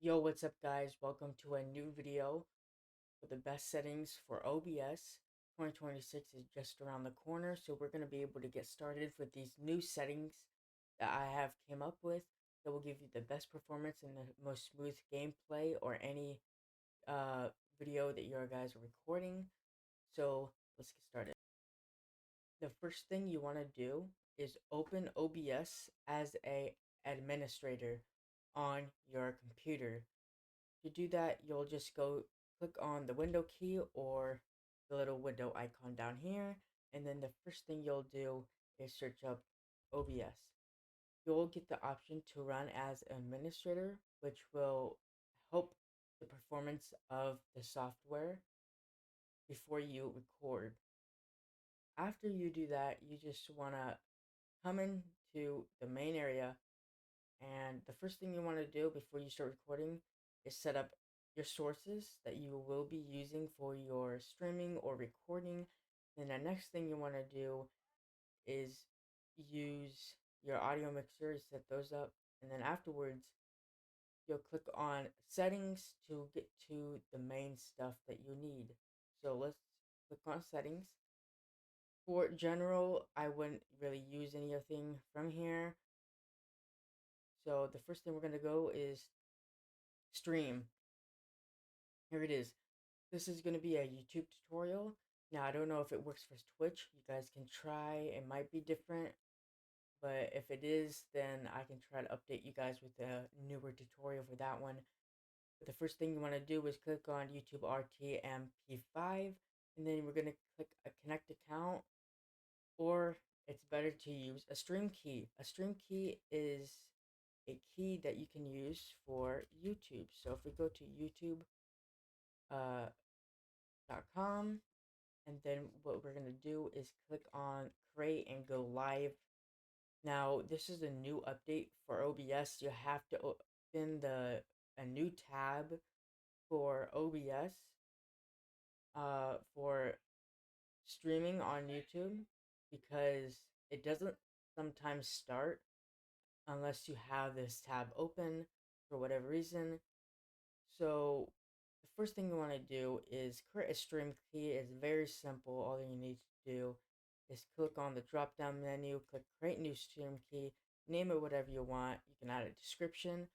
Yo, what's up guys? Welcome to a new video for the best settings for OBS. 2026 is just around the corner, so we're going to be able to get started with these new settings that I have came up with that will give you the best performance and the most smooth gameplay or any video that you guys are recording. So let's get started. The first thing you want to do is open OBS as a administrator on your computer. To do that, you'll just go click on the window key or the little window icon down here, and then the first thing you'll do is search up OBS. You'll get the option to run as administrator, which will help the performance of the software before you record. After you do that, you just want to come into the main area, and the first thing you want to do before you start recording is set up your sources that you will be using for your streaming or recording. Then the next thing you want to do is use your audio mixer, set those up, and then afterwards you'll click on settings to get to the main stuff that you need. So let's click on settings. For general, I wouldn't really use anything from here. So the first thing we're going to go is stream. Here it is. This is going to be a YouTube tutorial. Now, I don't know if it works for Twitch. You guys can try. It might be different, but if it is, then I can try to update you guys with a newer tutorial for that one. But the first thing you want to do is click on YouTube RTMP5, and then we're going to click a connect account, or it's better to use a stream key. A stream key is a key that you can use for YouTube. So if we go to YouTube, uh, .com, and then what we're going to do is click on create and go live. Now this is a new update for OBS. You have to open a new tab for OBS for streaming on YouTube, because it doesn't sometimes start unless you have this tab open for whatever reason. So the first thing you want to do is create a stream key. It's very simple. All you need to do is click on the drop down menu, click create new stream key, name it whatever you want. You can add a description,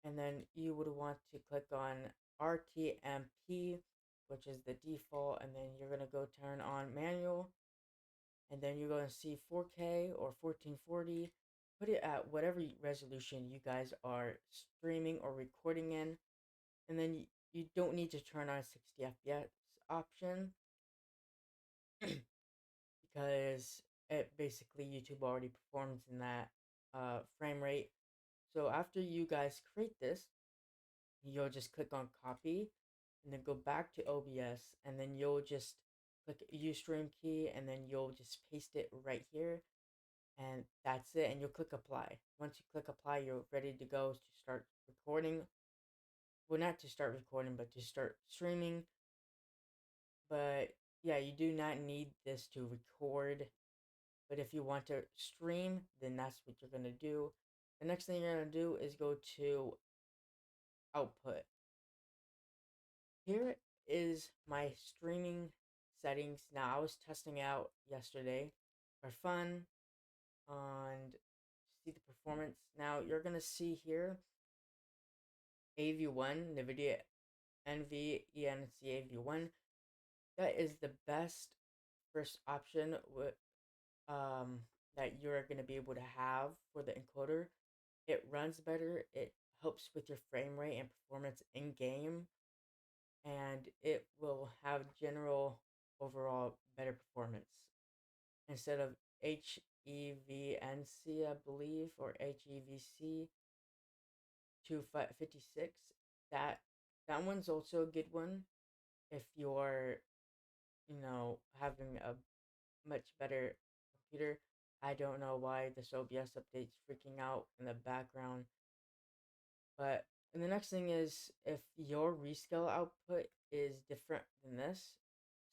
and then you would want to click on RTMP, which is the default, and then you're going to go turn on manual, and then you're going to see 4K or 1440. Put it at whatever resolution you guys are streaming or recording in, and then you don't need to turn on 60 FPS option because it basically YouTube already performs in that frame rate. So after you guys create this, you'll just click on copy and then go back to OBS, and then you'll just click use stream key, and then you'll just paste it right here, and that's it, and you'll click apply. Once you click apply, you're ready to go to start recording. Well, not to start recording, but to start streaming. But yeah, you do not need this to record. But if you want to stream, then that's what you're going to do. The next thing you're going to do is go to output. Here is my streaming settings. Now, I was testing out yesterday for fun and see the performance. Now, you're going to see here AV1, NVIDIA NVENC AV1. That is the best first option with that you're going to be able to have for the encoder. It runs better, it helps with your frame rate and performance in game, and it will have general overall better performance instead of HEVNC, I believe, or HEVC 256. That one's also a good one if you're having a much better computer. I don't know why this OBS update's freaking out in the background. But and the next thing is if your rescale output is different than this.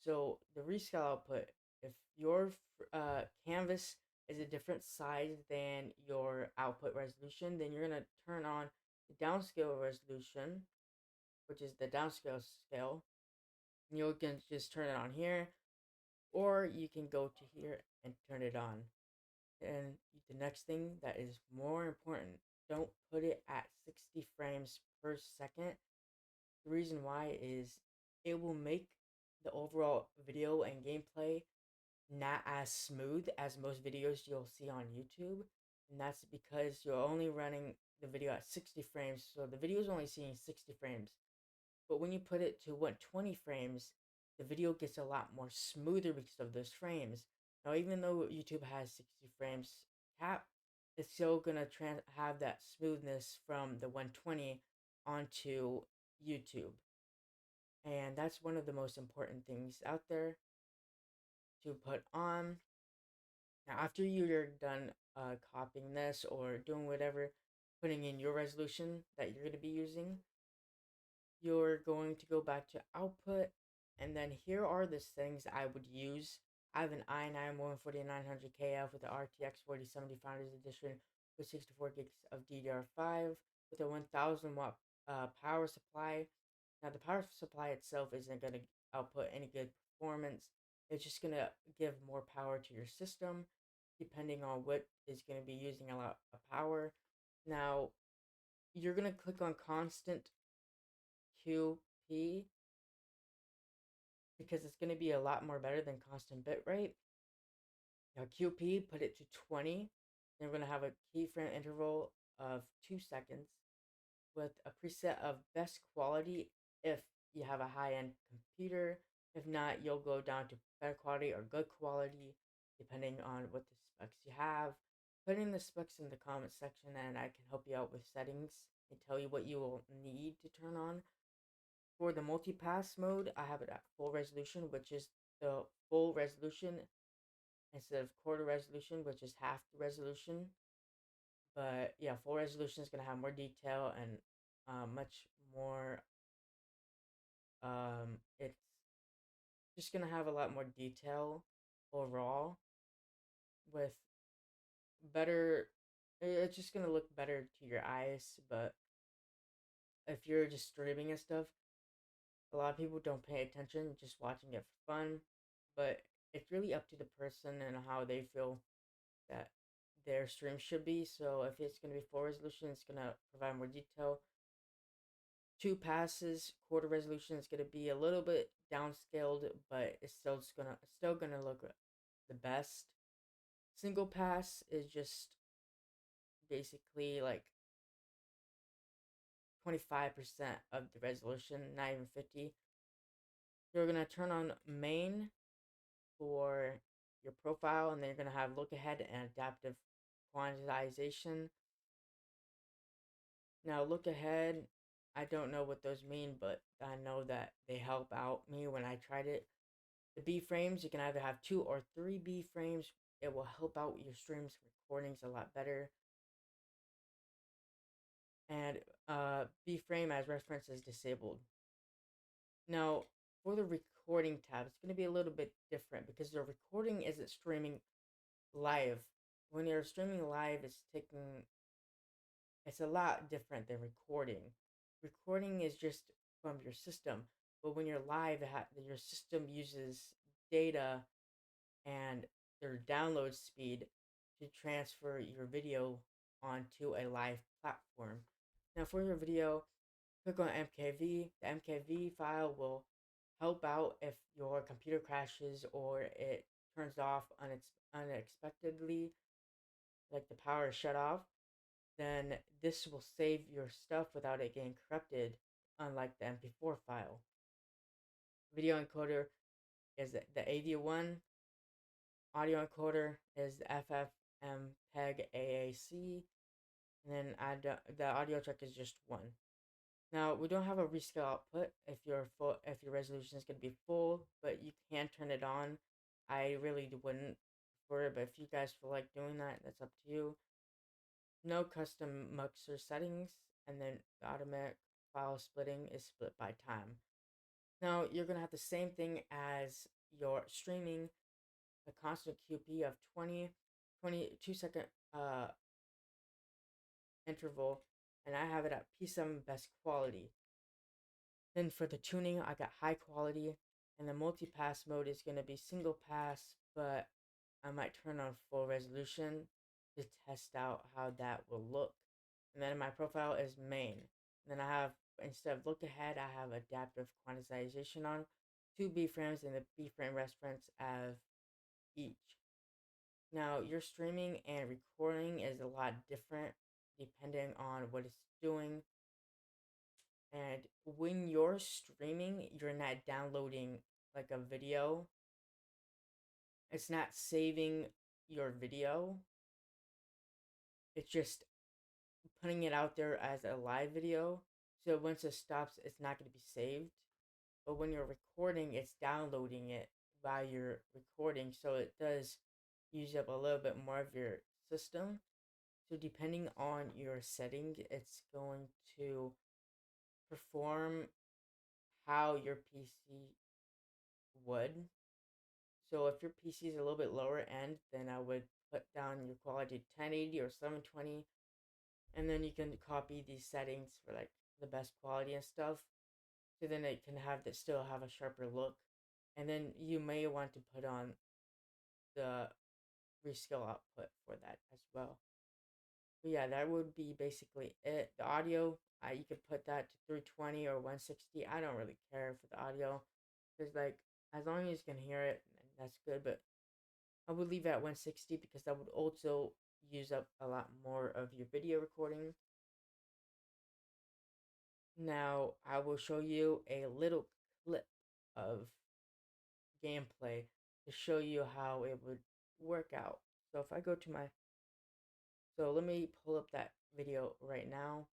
So the rescale output, if your canvas is a different size than your output resolution, then you're gonna turn on the downscale resolution, which is the downscale scale. You can just turn it on here, or you can go to here and turn it on. And the next thing that is more important, don't put it at 60 frames per second. The reason why is it will make the overall video and gameplay not as smooth as most videos you'll see on YouTube. And that's because you're only running the video at 60 frames, so the video is only seeing 60 frames. But when you put it to 120 frames, the video gets a lot more smoother because of those frames. Now, even though YouTube has 60 frames cap, it's still gonna have that smoothness from the 120 onto YouTube. And that's one of the most important things out there to put on. Now, after you're done copying this or doing whatever, putting in your resolution that you're going to be using, you're going to go back to output, and then here are the things I would use. I have an i9 14900KF with the RTX 4070 Founders Edition with 64 gigs of DDR5 with a 1000 watt power supply. Now, the power supply itself isn't going to output any good performance. It's just going to give more power to your system depending on what is going to be using a lot of power. Now, you're going to click on constant QP because it's going to be a lot more better than constant bitrate. Now, QP, put it to 20. Then we're going to have a keyframe interval of 2 seconds with a preset of best quality if you have a high-end computer. If not, you'll go down to better quality or good quality depending on what the specs you have. Put in the specs in the comment section and I can help you out with settings and tell you what you will need to turn on. For the multipass mode, I have it at full resolution, which is the full resolution instead of quarter resolution, which is half the resolution. But yeah, full resolution is going to have more detail and much more. It's just going to have a lot more detail overall with better. It's just going to look better to your eyes. But if you're just streaming and stuff, a lot of people don't pay attention, just watching it for fun. But it's really up to the person and how they feel that their stream should be. So if it's going to be full resolution, it's going to provide more detail. Two passes, quarter resolution is going to be a little bit downscaled, but it's still gonna look the best. Single pass is just basically like 25% of the resolution, not even 50. You're gonna turn on main for your profile, and then you're gonna have look ahead and adaptive quantization. Now, look ahead, I don't know what those mean, but I know that they help out me when I tried it. The B frames, you can either have 2 or 3 B frames. It will help out your streams recordings a lot better. And B frame as reference is disabled. Now, for the recording tab, it's going to be a little bit different because the recording isn't streaming live. When you're streaming live, it's a lot different than recording. Recording is just from your system, but when you're live, your system uses data and their download speed to transfer your video onto a live platform. Now, for your video, click on MKV. The MKV file will help out if your computer crashes or it turns off unexpectedly, like the power is shut off. Then this will save your stuff without it getting corrupted, unlike the MP4 file. Video encoder is the AV1. Audio encoder is the FFmpeg AAC. And then the audio track is just 1. Now, we don't have a rescale output if your resolution is going to be full, but you can turn it on. I really wouldn't for it, but if you guys feel like doing that, that's up to you. No custom mixer settings, and then the automatic file splitting is split by time. Now, you're going to have the same thing as your streaming, a constant QP of 22 second interval and I have it at P7 best quality. Then for the tuning, I got high quality, and the multi-pass mode is going to be single pass, but I might turn on full resolution to test out how that will look. And then my profile is main. And then I have, instead of look ahead, I have adaptive quantization on, 2 B-frames and the B-frame reference of each. Now, your streaming and recording is a lot different depending on what it's doing. And when you're streaming, you're not downloading like a video. It's not saving your video. It's just putting it out there as a live video. So once it stops, it's not going to be saved. But when you're recording, it's downloading it while you're recording. So it does use up a little bit more of your system. So depending on your setting, it's going to perform how your PC would. So if your PC is a little bit lower end, then I would put down your quality to 1080 or 720, and then you can copy these settings for like the best quality and stuff. So then it can have that still have a sharper look, and then you may want to put on the rescale output for that as well. But yeah, that would be basically it. The audio, you could put that to 320 or 160. I don't really care for the audio, because like as long as you can hear it, that's good. But I would leave it at 160 because that would also use up a lot more of your video recording. Now I will show you a little clip of gameplay to show you how it would work out. So if I go to so let me pull up that video right now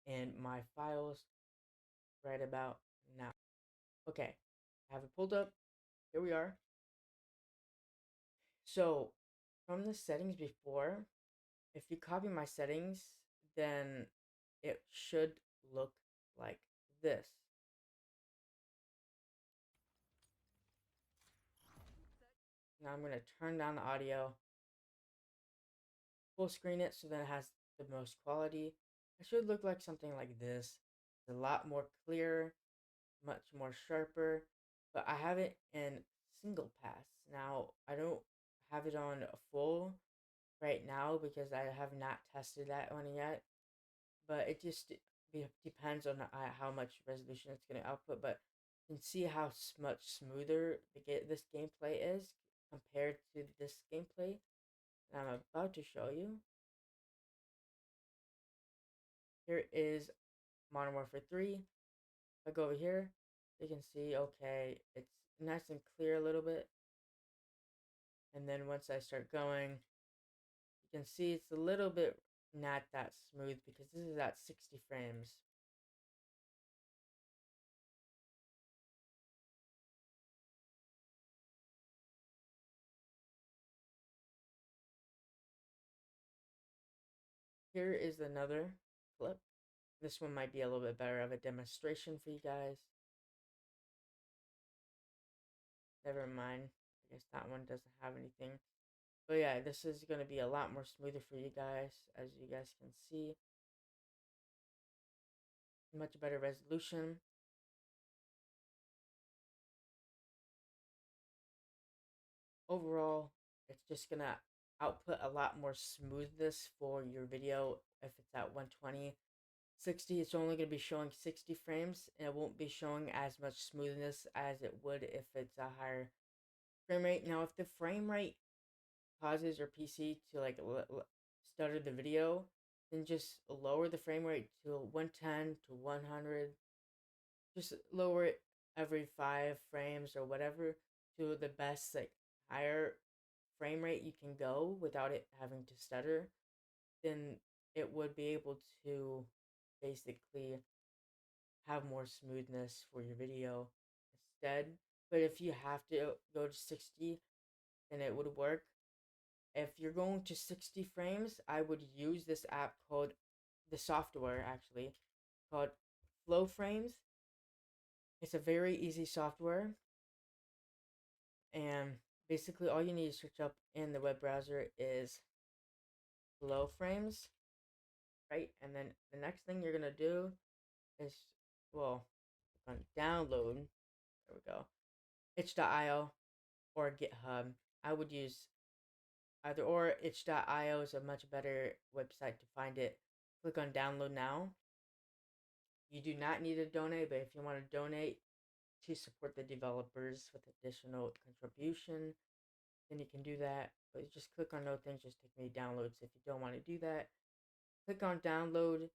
in my files right about now. Okay, I have it pulled up. Here we are. So from the settings before, if you copy my settings, then it should look like this. Now I'm going to turn down the audio, full screen it so that it has the most quality. It should look like something like this. It's a lot more clear, much more sharper, but I have it in single pass. Now I don't have it on full right now because I have not tested that one yet, but it just depends on how much resolution it's going to output. But you can see how much smoother this gameplay is compared to this gameplay that I'm about to show you. Here is Modern Warfare 3. If I go over here, you can see, okay, it's nice and clear a little bit. And then once I start going, you can see it's a little bit not that smooth because this is at 60 frames. Here is another clip. This one might be a little bit better of a demonstration for you guys. Never mind. I guess that one doesn't have anything. But yeah, this is going to be a lot more smoother for you guys, as you guys can see. Much better resolution. Overall, it's just going to output a lot more smoothness for your video if it's at 120. 60, it's only going to be showing 60 frames, and it won't be showing as much smoothness as it would if it's a higher frame rate. Now, if the frame rate causes your PC to like stutter the video, then just lower the frame rate to 110 to 100. Just lower it every 5 frames or whatever to the best like higher frame rate you can go without it having to stutter. Then it would be able to basically have more smoothness for your video instead. But if you have to go to 60, then it would work. If you're going to 60 frames, I would use this app called, the software actually, called Flow Frames. It's a very easy software, and basically all you need to search up in the web browser is Flow Frames. right? And then the next thing you're gonna do is, well, click on download. There we go. itch.io or GitHub. I would use either or. itch.io is a much better website to find it. Click on download now. You do not need to donate, but if you want to donate to support the developers with additional contribution, then you can do that. But just click on no things, just take me downloads. If you don't want to do that, click on download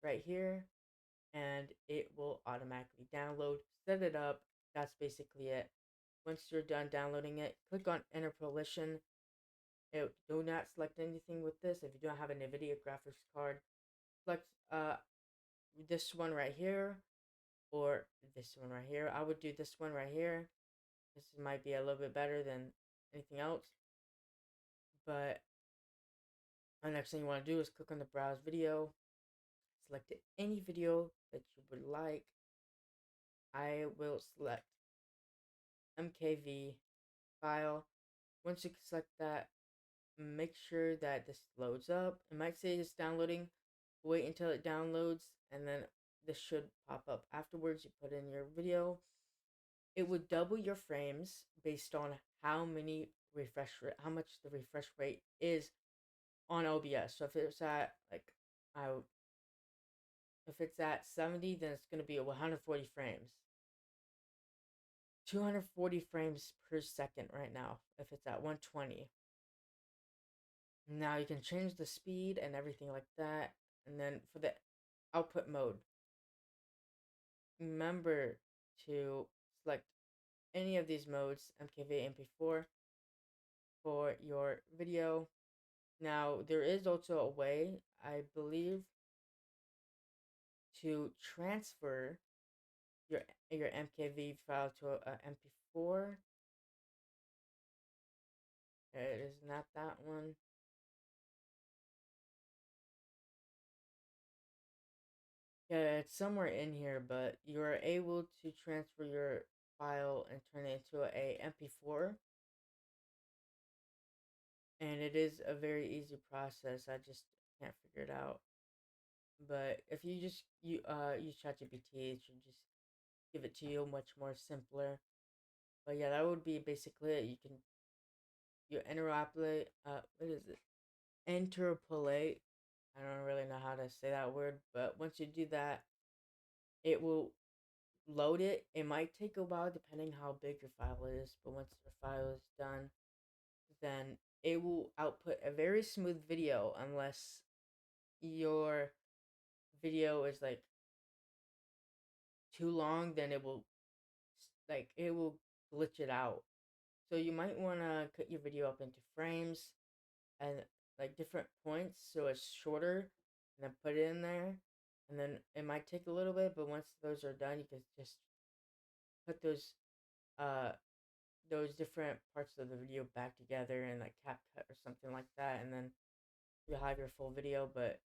right here and it will automatically download. Set it up. That's basically it. Once you're done downloading it, click on enter permission. Do not select anything with this. If you don't have a NVIDIA graphics card, select this one right here or this one right here. I would do this one right here. This might be a little bit better than anything else. But the next thing you want to do is click on the browse video. Select any video that you would like. I will select MKV file. Once you select that, make sure that this loads up. It might say it's downloading. Wait until it downloads, and then this should pop up. Afterwards, you put in your video. It would double your frames based on how much the refresh rate is on OBS. So if it's at if it's at 70, then it's gonna be 140 frames. 240 frames per second right now if it's at 120. Now you can change the speed and everything like that. And then for the output mode, remember to select any of these modes, MKV, MP4, for your video. Now there is also a way, I believe, to transfer your MKV file to a MP4. It is not that one. Yeah, it's somewhere in here, but you're able to transfer your file and turn it into a MP4. And it is a very easy process. I just can't figure it out. But if you just use ChatGPT, it should just give it to you much more simpler. But yeah, that would be basically it. You interpolate. What is it? Interpolate. I don't really know how to say that word, but once you do that, it will load it. It might take a while depending how big your file is, but once your file is done, then it will output a very smooth video unless your video is like too long, then it will glitch it out. So you might want to cut your video up into frames and like different points so it's shorter and then put it in there. And then it might take a little bit, but once those are done, you can just put uh those different parts of the video back together in like CapCut or something like that, and then you'll have your full video. But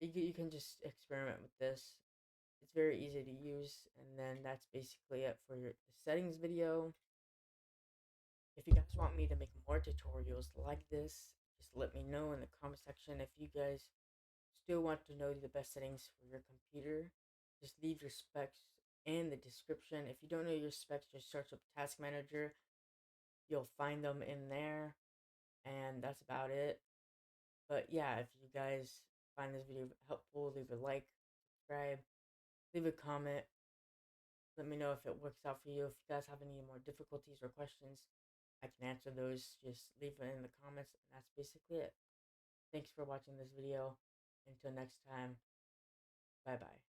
you can just experiment with this. It's very easy to use, and then that's basically it for your settings video. If you guys want me to make more tutorials like this, just let me know in the comment section. If you guys still want to know the best settings for your computer, just leave your specs in the description. If you don't know your specs, just search up Task Manager. You'll find them in there, and that's about it. But yeah, if you guys find this video helpful, leave a like, subscribe, leave a comment. Let me know if it works out for you. If you guys have any more difficulties or questions, I can answer those. Just leave it in the comments, and that's basically it. Thanks for watching this video. Until next time, bye bye.